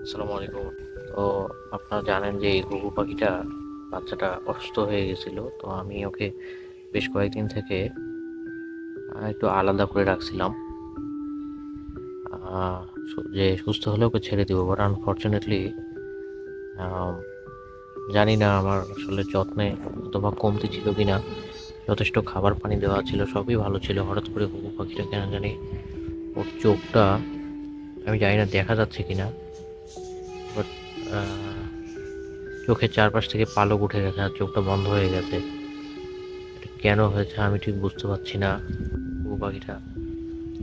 আসসালামু আলাইকুম। তো আপনারা জানেন যে এই ঘুঘু পাখিটা বাচ্চাটা অসুস্থ হয়ে গেছিল। তো আমি ওকে বেশ কয়েকদিন থেকে একটু আলাদা করে রাখছিলাম। যে সুস্থ হলে ওকে ছেড়ে দিব, বাট আনফর্চুনেটলি জানি না আমার আসলে যত্নে অথবা কমতি ছিল কিনা। যথেষ্ট খাবার পানি দেওয়া ছিল, সবই ভালো ছিল। হঠাৎ করে ঘুঘু পাখিটা কেন জানি ওর চোখটা, আমি জানি না দেখা যাচ্ছে কিনা, বাট চোখের চারপাশ থেকে পালক উঠে গেছে আর চোখটা বন্ধ হয়ে গেছে। এটা কেন হয়েছে আমি ঠিক বুঝতে পারছি না। ঘুঘু পাখিটা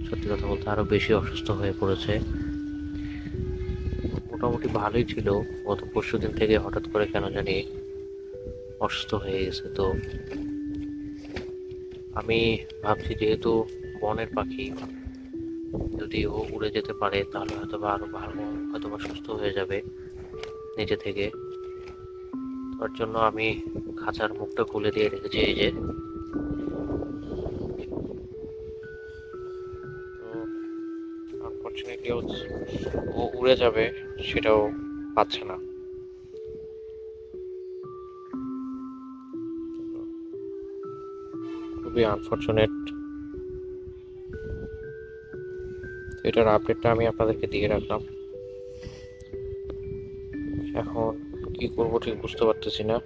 সত্যি কথা বলতে আরো বেশি অসুস্থ হয়ে পড়েছে। মোটামুটি ভালোই ছিল, গত পরশুদিন থেকে হঠাৎ করে কেন জানি অসুস্থ হয়ে গেছে। তো আমি ভাবছি, যেহেতু বনের পাখি, যদি ও উড়ে যেতে পারে তাহলে হয়তো বা আরো ভালো, হয়তো বা সুস্থ হয়ে যাবে নিজে থেকে। তার জন্য আমি খাঁচার মুখটা খুলে দিয়ে রেখেছি, এই যে। আনফর্চুনেটলি ও উড়ে যাবে সেটাও পাচ্ছে না। খুবই আনফর্চুনেট। এটার আপডেটটা আমি আপনাদেরকে দিয়ে রাখলাম। এখন কি করব ঠিক বুঝতে পারতেছি না।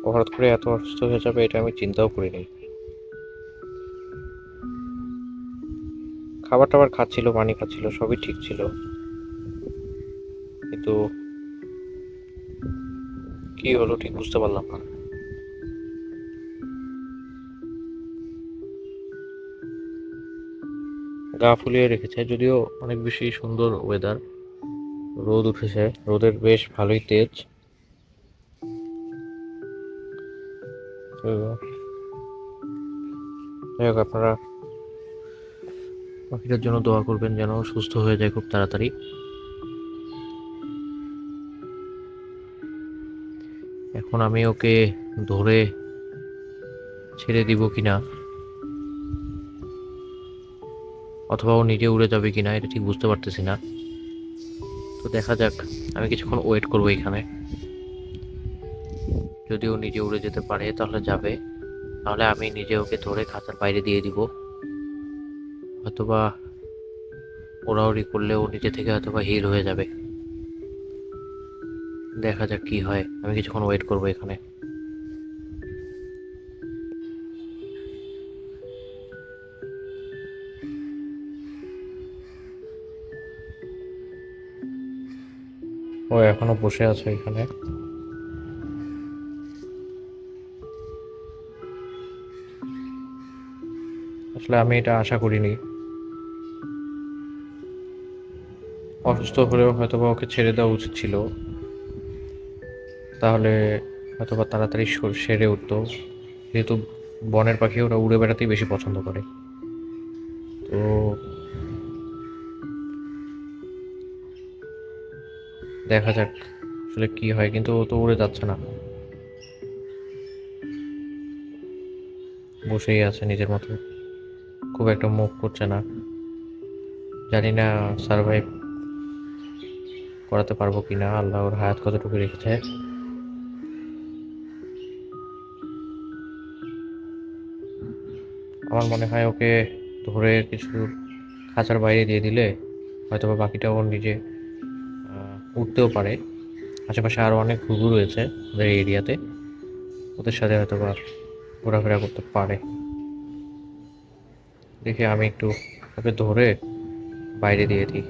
ও হঠাৎ করে এত অসুস্থ হয়ে যাবে এটা আমি চিন্তাও করিনি। খাবার টাবার খাচ্ছিল, পানি খাচ্ছিল, সবই ঠিক ছিল, কিন্তু কি হলো ঠিক বুঝতে পারলাম না। গা ফুলিয়ে রেখেছে, যদিও অনেক বেশি সুন্দর ওয়েদার, রোদ উঠেছে, রোদের বেশ ভালোই তেজ। তো যাই হোক, আপনারা পাখিটার জন্য দোয়া করবেন যেন সুস্থ হয়ে যায় খুব তাড়াতাড়ি। এখন আমি ওকে ধরে ছেড়ে দিব কিনা, অথবা ও নিজে উড়ে যাবে কিনা, এটা ঠিক বুঝতে পারতেছি না। তো দেখা যাক, আমি কিছুক্ষণ ওয়েট করবো এখানে। যদি ও নিজে উড়ে যেতে পারে তাহলে যাবে, তাহলে আমি নিজে ওকে ধরে খাঁচার বাইরে দিয়ে দিব। হয়তোবা ওড়াউড়ি করলে ও নিজে থেকে হয়তোবা হিল হয়ে যাবে। দেখা যাক কি হয়, আমি কিছুক্ষণ ওয়েট করবো এখানে। ও এখনো বসে আছে এখানে। আসলে আমি এটা আশা করিনি। অসুস্থ হলেও হয়তোবা ওকে ছেড়ে দেওয়া উচিত ছিল, তাহলে হয়তোবা তাড়াতাড়ি সেরে উঠতো। যেহেতু বনের পাখি, ওরা উড়ে বেড়াতেই বেশি পছন্দ করে। তো দেখা যাক আসলে কি হয়, কিন্তু ও তো উড়ে যাচ্ছে না, বসেই আছে নিজের মতো, খুব একটা মুভ করছে না। জানি না সার্ভাইভ করাতে পারবো কিনা, আল্লাহ ওর হায়াত কতটুকু রেখেছে। আমার মনে হয় ওকে ধরে কিছু খাঁচার বাইরে দিয়ে দিলে হয়তোবা বাকিটা ওর নিজে উঠতেও পারে। আশেপাশে আরও অনেক ঘুঘু রয়েছে ওদের এরিয়াতে, ওদের সাথে হয়তোবা ঘোরাফেরা করতে পারে। দেখি আমি একটু ওকে ধরে বাইরে দিয়ে দিই।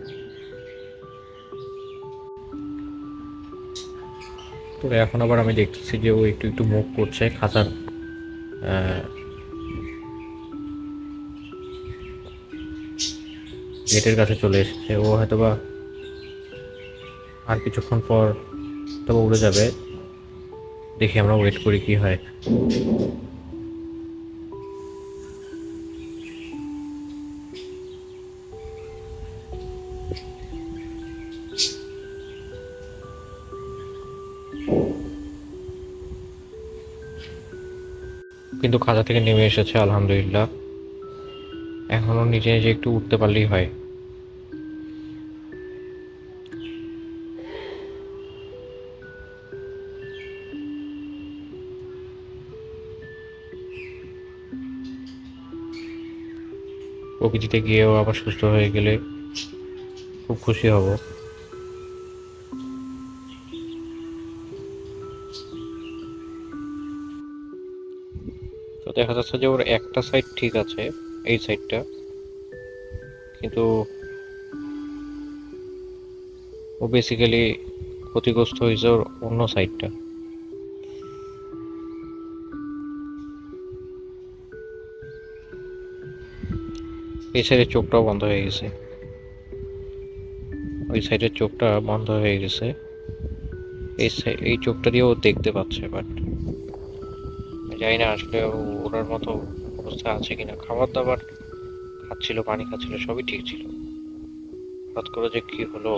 তো এখন আবার আমি দেখতেছি যে ও একটু একটু মুভ করছে, খাঁচার গেটের কাছে চলে এসেছে। ও হয়তোবা আর কিছুক্ষণ পর তবে উড়ে যাবে। দেখি, আমরা ওয়েট করি কি হয়। কিন্তু খাঁচা থেকে নেমে এসেছে আলহামদুলিল্লাহ। এখনও নিজে নিজে একটু উঠতে পারলেই হয়। প্রকৃতিতে গিয়েও আবার সুস্থ হয়ে গেলে খুব খুশি হব। তো দেখা যাচ্ছে যে ওর একটা সাইড ঠিক আছে, এই সাইডটা, কিন্তু ও বেসিক্যালি ক্ষতিগ্রস্ত হয়েছে ওর অন্য সাইডটা। এই সাইডের চোখটাও বন্ধ হয়ে গেছে, ওই সাইডের চোখটা বন্ধ হয়ে গেছে। এই চোখটা দিয়ে ও দেখতে পাচ্ছে, বাট জানি না আসলে ওনার মতো অবস্থা আছে কিনা। খাবার দাবার খাচ্ছিল, পানি খাচ্ছিল, সবই ঠিক ছিল। হঠাৎ করে যে কি হলো।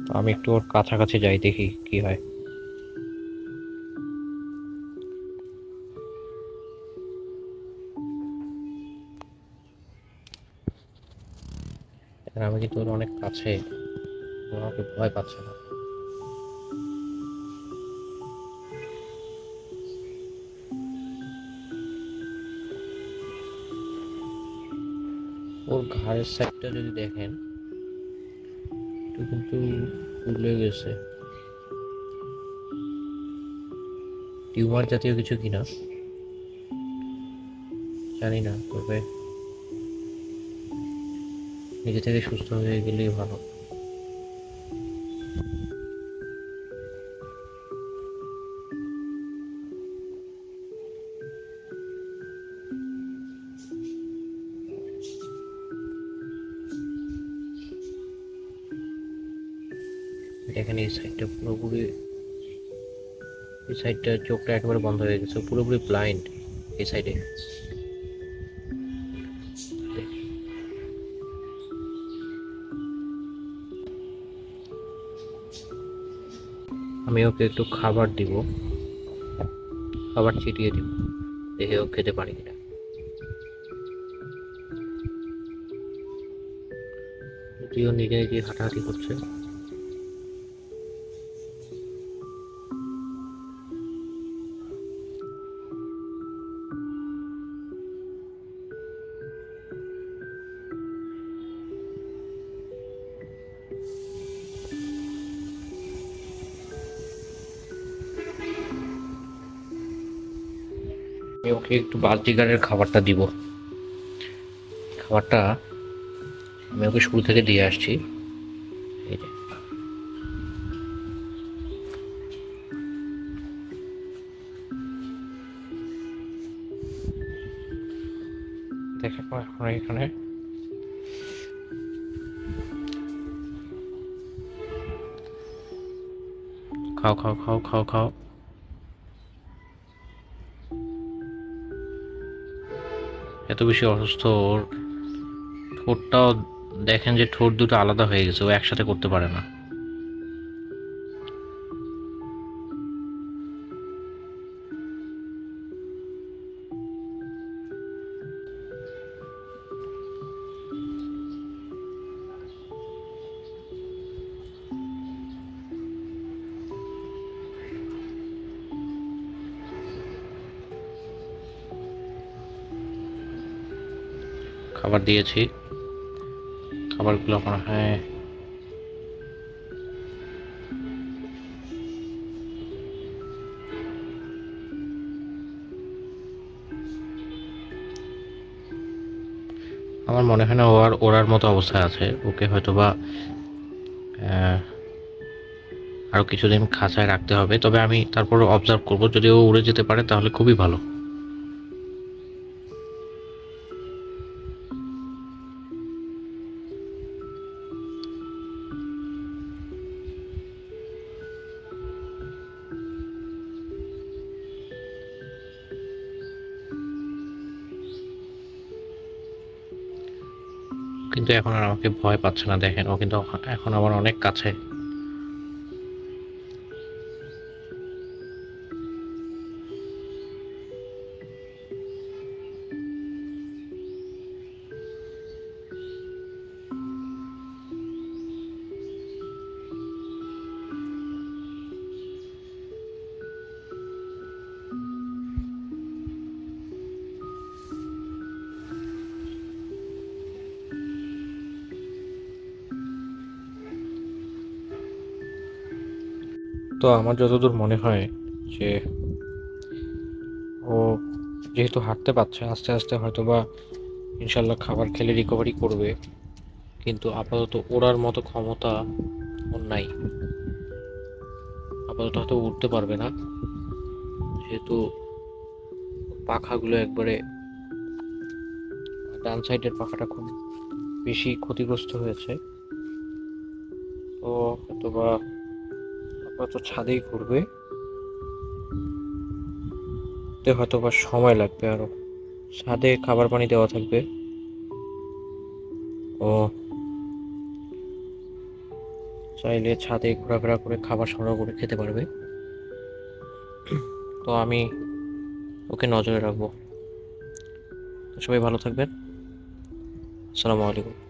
তো আমি একটু ওর কাছাকাছি যাই, দেখি কি হয়। আমি কিন্তু ওর অনেক কাছে, ও আমাকে ভয় পাচ্ছে না। ওর ঘাড়ের সাইডটা যদি দেখেন, একটু কিন্তু ফুলে গেছে। টিউমার জাতীয় কিছু কিনা জানি না, তবে নিজে থেকে সুস্থ হয়ে গেলেই ভালো। দেখেন এই সাইডটা পুরোপুরি, এই সাইডটা চোখটা একেবারে বন্ধ হয়ে গেছে, পুরোপুরি ব্লাইন্ড এই সাইডে। আমি ওকে একটু খাবার দিব, খাবার ছিটিয়ে দিব, দেখে ও খেতে পারি কিনা। যদিও নিজে নিজে হাঁটাহাঁটি করছে। আমি ওকে একটু বালতিগারের খাবারটা দিব। খাবারটা আমি ওকে স্কুল থেকে দিয়ে আসছি। এই যে দেখেন এখন এখানে খাও খাও খাও খাও খাও। এত বেশি অসুস্থ, ওর ঠোঁটটাও দেখেন যে ঠোঁট দুটো আলাদা হয়ে গেছে, ও একসাথে করতে পারে না। খাবার দিয়েছি, খাবারগুলো মনে হয় আমার মনে হয় না ও আর ওড়ার মতো অবস্থায় আছে। ওকে হয়তো বা আরও কিছুদিন খাঁচায় রাখতে হবে, তবে আমি তারপর অবজার্ভ করব, যদি ও উড়ে যেতে পারে তাহলে খুবই ভালো। কিন্তু এখন আর আমাকে ভয় পাচ্ছে না, দেখেন ও কিন্তু এখন আমার অনেক কাছে। তো আমার যতদূর মনে হয় যে ও যেহেতু হাঁটতে পারছে, আস্তে আস্তে হয়তো বা ইনশাল্লাহ খাবার খেলে রিকভারি করবে, কিন্তু আপাতত ওড়ার মতো ক্ষমতা ওর নাই। আপাতত হয়তো উঠতে পারবে না, যেহেতু পাখাগুলো একবারে, ডান সাইডের পাখাটা খুব বেশি ক্ষতিগ্রস্ত হয়েছে। তো হয়তো বা আপাতত ছাদেই ঘুরবে, তো হয়তো বা সময় লাগবে আরো। ছাদে খাবার পানি দেওয়া থাকবে, ও চাইলে ছাদে ঘোরাফেরা করে খাবার সংগ্রহ করে খেতে পারবে। তো আমি ওকে নজরে রাখবো। তো সবাই ভালো থাকবেন। আসসালামু আলাইকুম।